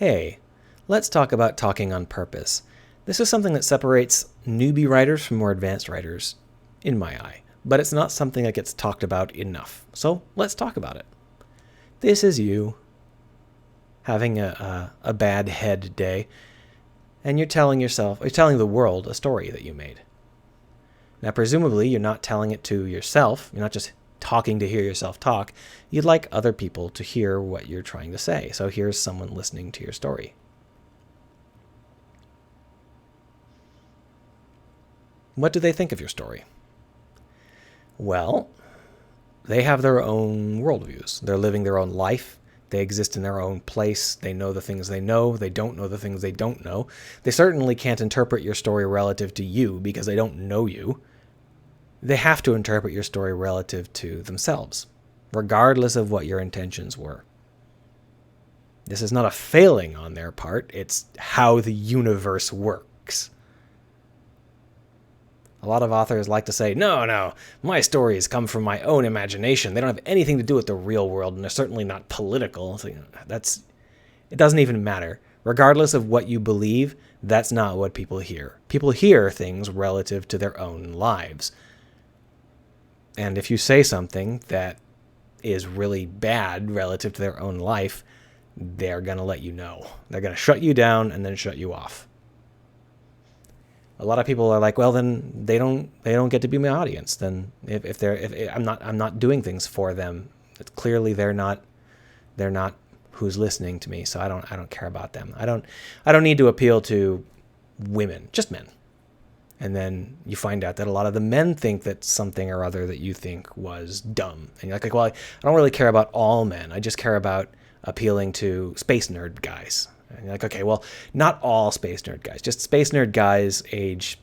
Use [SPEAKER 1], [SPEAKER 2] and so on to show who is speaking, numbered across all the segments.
[SPEAKER 1] Hey, let's talk about talking on purpose. This is something that separates newbie writers from more advanced writers, in my eye, but it's not something that gets talked about enough. So let's talk about it. This is you having a bad head day, and you're telling the world a story that you made. Now, presumably, you're not telling it to yourself. You're not just talking to hear yourself talk. You'd like other people to hear what you're trying to say. So here's someone listening to your story. What do they think of your story? Well, they have their own worldviews. They're living their own life. They exist in their own place. They know the things they know. They don't know the things they don't know. They certainly can't interpret your story relative to you because they don't know you. They have to interpret your story relative to themselves, regardless of what your intentions were. This is not a failing on their part. It's how the universe works. A lot of authors like to say, no, my stories come from my own imagination. They don't have anything to do with the real world, and they're certainly not political. So, it doesn't even matter. Regardless of what you believe, that's not what people hear. People hear things relative to their own lives. And if you say something that is really bad relative to their own life, they're going to let you know. They're going to shut you down and then shut you off. A lot of people are like, well, then they don't get to be my audience. Then if I'm not doing things for them, it's clearly they're not who's listening to me. So I don't care about them. I don't need to appeal to women, just men. And then you find out that a lot of the men think that something or other that you think was dumb. And you're like, well, I don't really care about all men. I just care about appealing to space nerd guys. And you're like, okay, well, not all space nerd guys, just space nerd guys age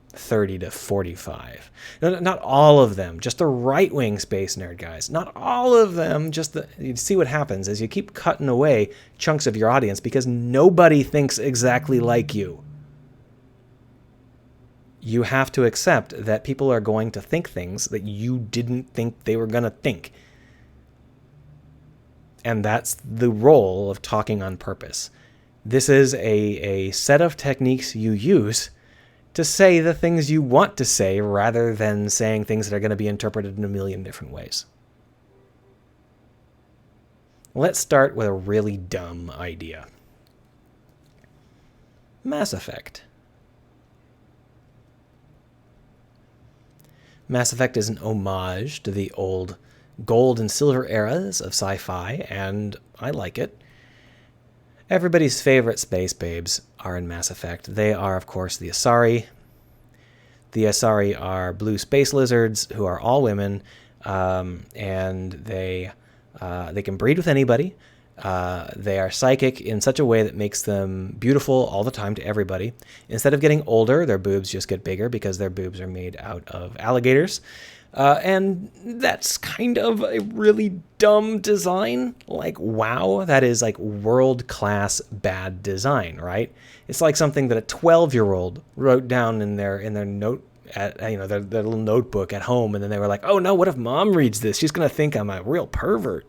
[SPEAKER 1] 30 to 45. No, not all of them, just the right-wing space nerd guys. Not all of them, you see what happens is you keep cutting away chunks of your audience because nobody thinks exactly like you. You have to accept that people are going to think things that you didn't think they were going to think. And that's the role of talking on purpose. This is a set of techniques you use to say the things you want to say rather than saying things that are going to be interpreted in a million different ways. Let's start with a really dumb idea. Mass Effect. Mass Effect is an homage to the old gold and silver eras of sci-fi, and I like it. Everybody's favorite space babes are in Mass Effect. They are, of course, the Asari. The Asari are blue space lizards who are all women, and they can breed with anybody. They are psychic in such a way that makes them beautiful all the time to everybody. Instead of getting older, their boobs just get bigger because their boobs are made out of alligators. And that's kind of a really dumb design. Like, wow, that is like world-class bad design, right? It's like something that a 12-year-old wrote down in their note at their little notebook at home, and then they were like, oh no, what if mom reads this? She's gonna think I'm a real pervert.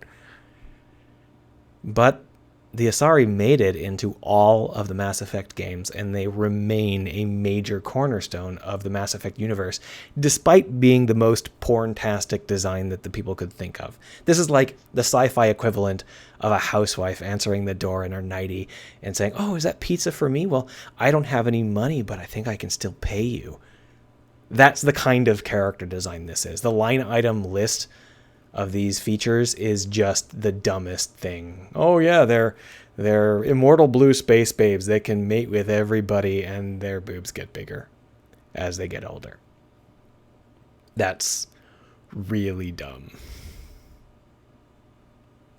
[SPEAKER 1] But the Asari made it into all of the Mass Effect games, and they remain a major cornerstone of the Mass Effect universe, despite being the most porntastic design that the people could think of. This is like the sci-fi equivalent of a housewife answering the door in her nightie and saying, oh, is that pizza for me? Well, I don't have any money, but I think I can still pay you. That's the kind of character design this is. The line item list of these features is just the dumbest thing. Oh yeah, they're immortal blue space babes. They can mate with everybody and their boobs get bigger as they get older. That's really dumb.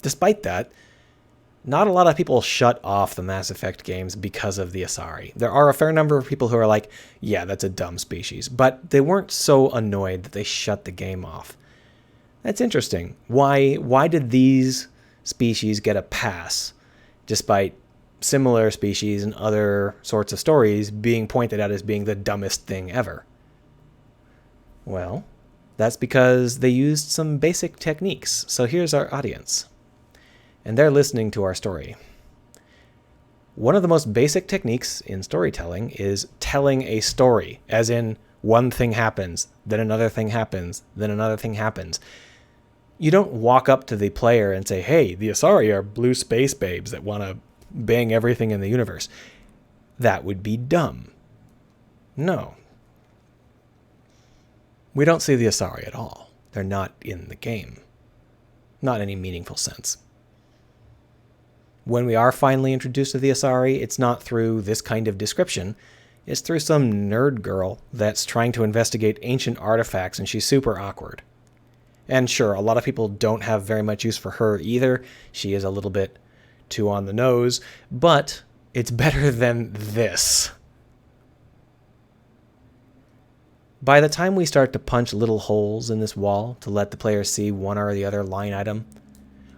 [SPEAKER 1] Despite that, not a lot of people shut off the Mass Effect games because of the Asari. There are a fair number of people who are like, yeah, that's a dumb species. But they weren't so annoyed that they shut the game off. That's interesting. Why did these species get a pass, despite similar species and other sorts of stories being pointed out as being the dumbest thing ever? Well, that's because they used some basic techniques. So here's our audience. And they're listening to our story. One of the most basic techniques in storytelling is telling a story, as in one thing happens, then another thing happens, then another thing happens. You don't walk up to the player and say, hey, the Asari are blue space babes that want to bang everything in the universe. That would be dumb. No. We don't see the Asari at all. They're not in the game. Not in any meaningful sense. When we are finally introduced to the Asari, it's not through this kind of description. It's through some nerd girl that's trying to investigate ancient artifacts, and she's super awkward. And sure, a lot of people don't have very much use for her either. She is a little bit too on the nose, but it's better than this. By the time we start to punch little holes in this wall to let the player see one or the other line item,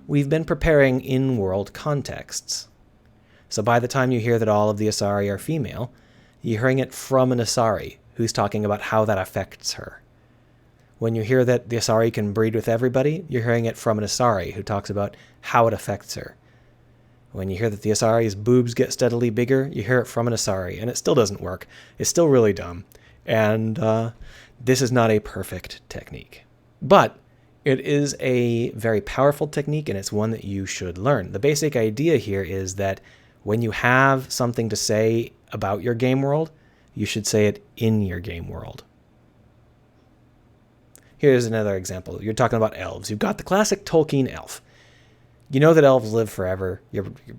[SPEAKER 1] we've been preparing in-world contexts. So by the time you hear that all of the Asari are female, you're hearing it from an Asari who's talking about how that affects her. When you hear that the Asari can breed with everybody, you're hearing it from an Asari who talks about how it affects her. When you hear that the Asari's boobs get steadily bigger, you hear it from an Asari, and it still doesn't work. It's still really dumb. And this is not a perfect technique. But it is a very powerful technique, and it's one that you should learn. The basic idea here is that when you have something to say about your game world, you should say it in your game world. Here's another example. You're talking about elves. You've got the classic Tolkien elf. You know that elves live forever.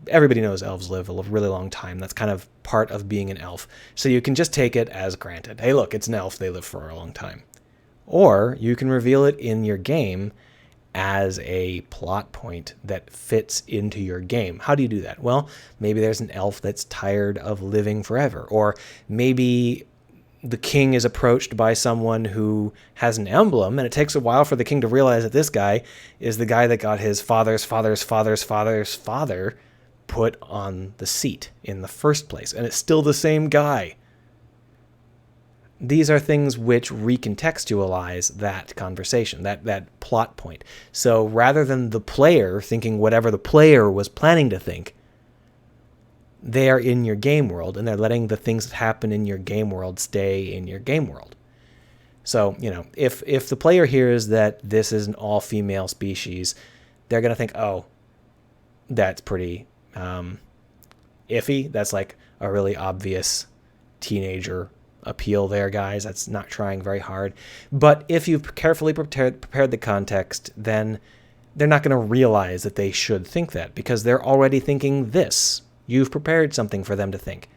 [SPEAKER 1] Everybody knows elves live a really long time. That's kind of part of being an elf. So you can just take it as granted. Hey, look, it's an elf. They live for a long time. Or you can reveal it in your game as a plot point that fits into your game. How do you do that? Well, maybe there's an elf that's tired of living forever. Or maybe the king is approached by someone who has an emblem, and it takes a while for the king to realize that this guy is the guy that got his father's father's father's father's father put on the seat in the first place. And it's still the same guy. These are things which recontextualize that conversation, that plot point. So rather than the player thinking whatever the player was planning to think, they are in your game world, and they're letting the things that happen in your game world stay in your game world. So, if the player hears that this is an all-female species, they're going to think, oh, that's pretty iffy. That's like a really obvious teenager appeal there, guys. That's not trying very hard. But if you've carefully prepared the context, then they're not going to realize that they should think that, because they're already thinking this. You've prepared something for them to think.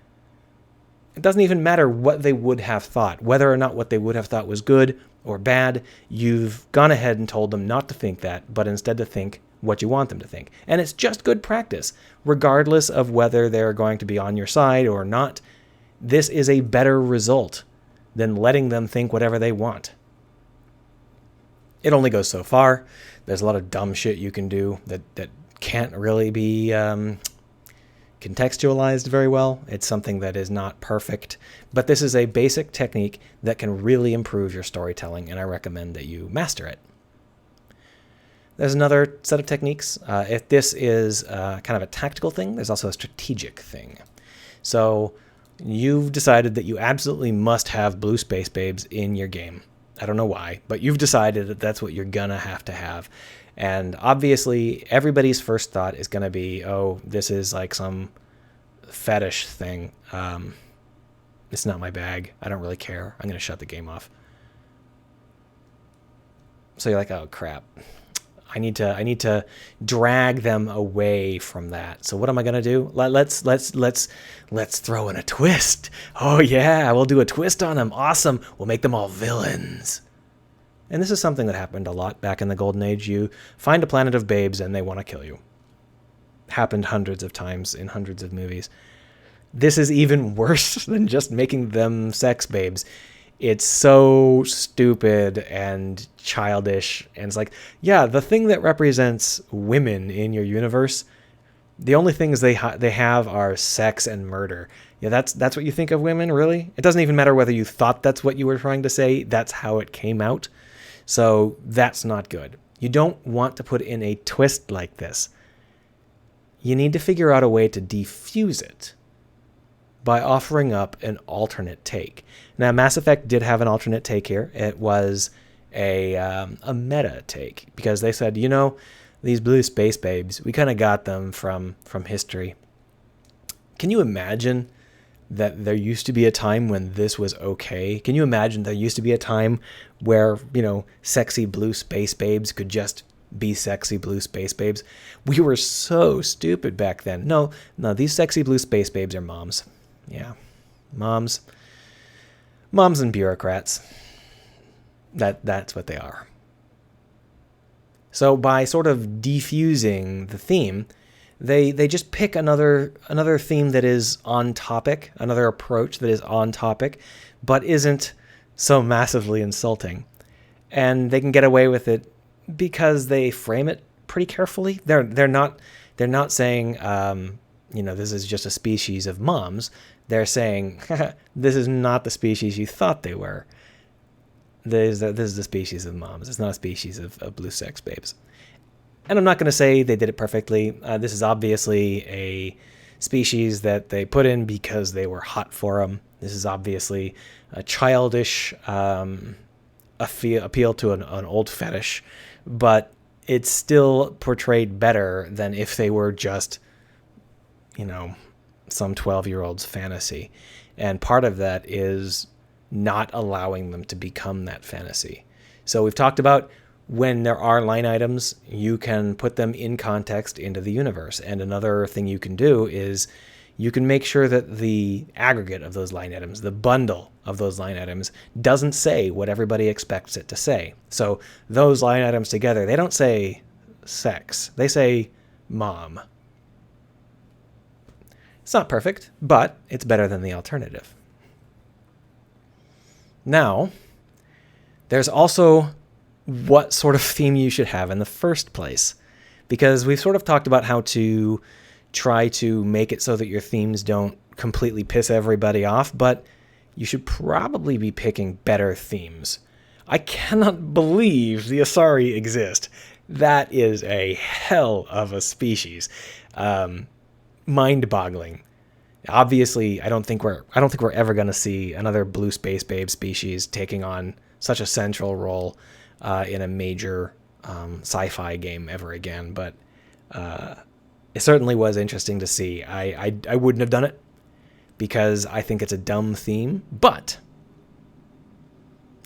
[SPEAKER 1] It doesn't even matter what they would have thought, whether or not what they would have thought was good or bad. You've gone ahead and told them not to think that, but instead to think what you want them to think. And it's just good practice, regardless of whether they're going to be on your side or not. This is a better result than letting them think whatever they want. It only goes so far. There's a lot of dumb shit you can do that can't really be contextualized very well. It's something that is not perfect, but this is a basic technique that can really improve your storytelling, and I recommend that you master it. There's another set of techniques. If this is kind of a tactical thing, there's also a strategic thing. So you've decided that you absolutely must have blue space babes in your game. I don't know why, but you've decided that that's what you're gonna have to have. And obviously, everybody's first thought is going to be, oh, this is like some fetish thing. It's not my bag. I don't really care. I'm going to shut the game off. So you're like, oh, crap. I need to drag them away from that. So what am I going to do? Let's throw in a twist. Oh, yeah, we'll do a twist on them. Awesome. We'll make them all villains. And this is something that happened a lot back in the Golden Age. You find a planet of babes and they want to kill you. Happened hundreds of times in hundreds of movies. This is even worse than just making them sex babes. It's so stupid and childish. And it's like, yeah, the thing that represents women in your universe, the only things they have are sex and murder. Yeah, that's what you think of women, really? It doesn't even matter whether you thought that's what you were trying to say. That's how it came out. So that's not good. You don't want to put in a twist like this. you need to figure out a way to defuse it by offering up an alternate take. Now, Mass Effect did have an alternate take here. It was a meta take, because they said, these blue space babes, we kind of got them from history. Can you imagine that there used to be a time when this was okay? Can you imagine there used to be a time where, sexy blue space babes could just be sexy blue space babes? We were so stupid back then. No, these sexy blue space babes are moms. Yeah, moms and bureaucrats. That's what they are. So by sort of defusing the theme, they just pick another theme that is on topic, another approach that is on topic, but isn't so massively insulting. And they can get away with it because they frame it pretty carefully. They're not saying this is just a species of moms. They're saying this is not the species you thought they were. This is the species of moms. It's not a species of blue sex babes. And I'm not going to say they did it perfectly. This is obviously a species that they put in because they were hot for them. This is obviously a childish appeal to an old fetish, but it's still portrayed better than if they were just, some 12-year-old's fantasy. And part of that is not allowing them to become that fantasy. So we've talked about when there are line items, you can put them in context into the universe. And another thing you can do is you can make sure that the aggregate of those line items, the bundle of those line items, doesn't say what everybody expects it to say. So those line items together, they don't say sex. They say mom. It's not perfect, but it's better than the alternative. Now, there's also what sort of theme you should have in the first place, because we've sort of talked about how to try to make it so that your themes don't completely piss everybody off, but you should probably be picking better themes. I cannot believe the Asari exist. That is a hell of a species. Mind-boggling. Obviously, I don't think we're ever going to see another blue space babe species taking on such a central role in a major sci-fi game ever again. But it certainly was interesting to see. I wouldn't have done it because I think it's a dumb theme. But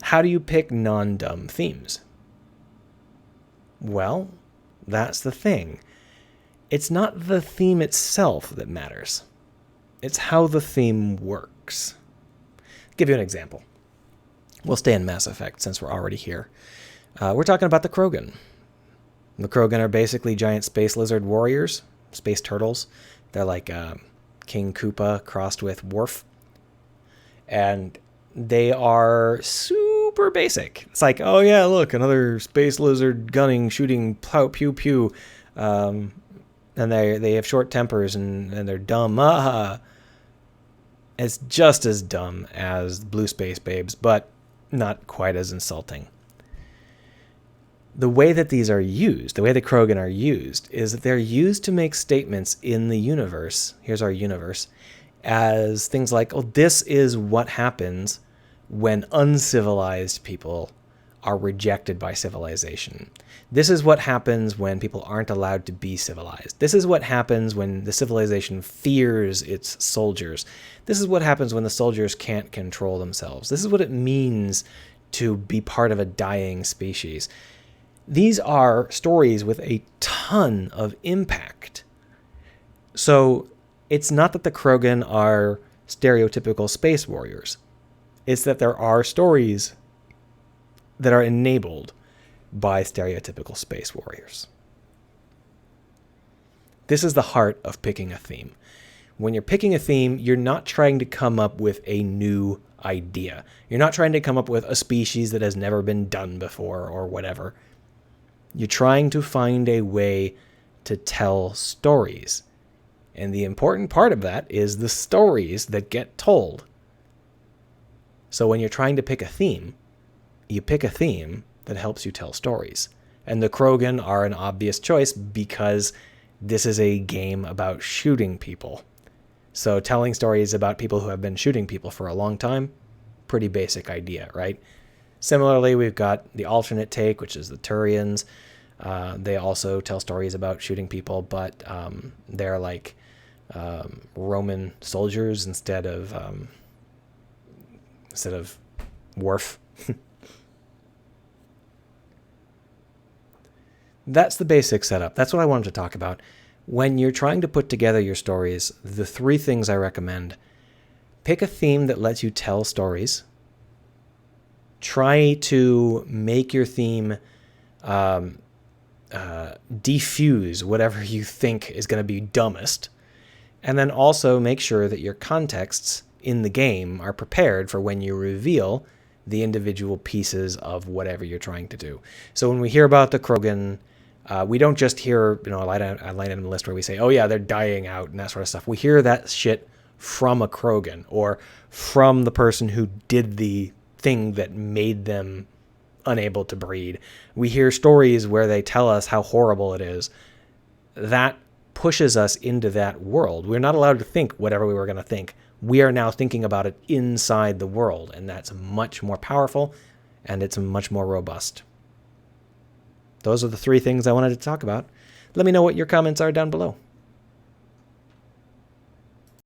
[SPEAKER 1] how do you pick non-dumb themes? Well, that's the thing. It's not the theme itself that matters. It's how the theme works. I'll give you an example. We'll stay in Mass Effect since we're already here. We're talking about the Krogan. The Krogan are basically giant space lizard warriors, space turtles. They're like King Koopa crossed with Worf. And they are super basic. It's like, oh yeah, look, another space lizard gunning, shooting, pew pew. And they have short tempers and they're dumb. It's just as dumb as blue space babes, but not quite as insulting. The way that these are used, the way the Krogan are used, is that they're used to make statements in the universe. Here's our universe. As things like, oh, this is what happens when uncivilized people are rejected by civilization. This is what happens when people aren't allowed to be civilized. This is what happens when the civilization fears its soldiers. This is what happens when the soldiers can't control themselves. This is what it means to be part of a dying species. These are stories with a ton of impact. So it's not that the Krogan are stereotypical space warriors. It's that there are stories that are enabled by stereotypical space warriors. This is the heart of picking a theme. When you're picking a theme, you're not trying to come up with a new idea. You're not trying to come up with a species that has never been done before or whatever. You're trying to find a way to tell stories. And the important part of that is the stories that get told. So when you're trying to pick a theme, you pick a theme that helps you tell stories. And the Krogan are an obvious choice because This is a game about shooting people. So telling stories about people who have been shooting people for a long time, pretty basic idea, right? Similarly, we've got the alternate take, which is the Turians. They also tell stories about shooting people, but they're like Roman soldiers instead of Worf. That's the basic setup. That's what I wanted to talk about. When you're trying to put together your stories, the 3 things I recommend: pick a theme that lets you tell stories. Try to make your theme defuse whatever you think is going to be dumbest. And then also make sure that your contexts in the game are prepared for when you reveal the individual pieces of whatever you're trying to do. So when we hear about the Krogan, we don't just hear, a line item list where we say, oh yeah, they're dying out and that sort of stuff. We hear that shit from a Krogan or from the person who did the thing that made them unable to breed. We hear stories where they tell us how horrible it is. That pushes us into that world. We're not allowed to think whatever we were going to think. We are now thinking about it inside the world, and that's much more powerful, and it's much more robust. Those are the 3 things I wanted to talk about. Let me know what your comments are down below.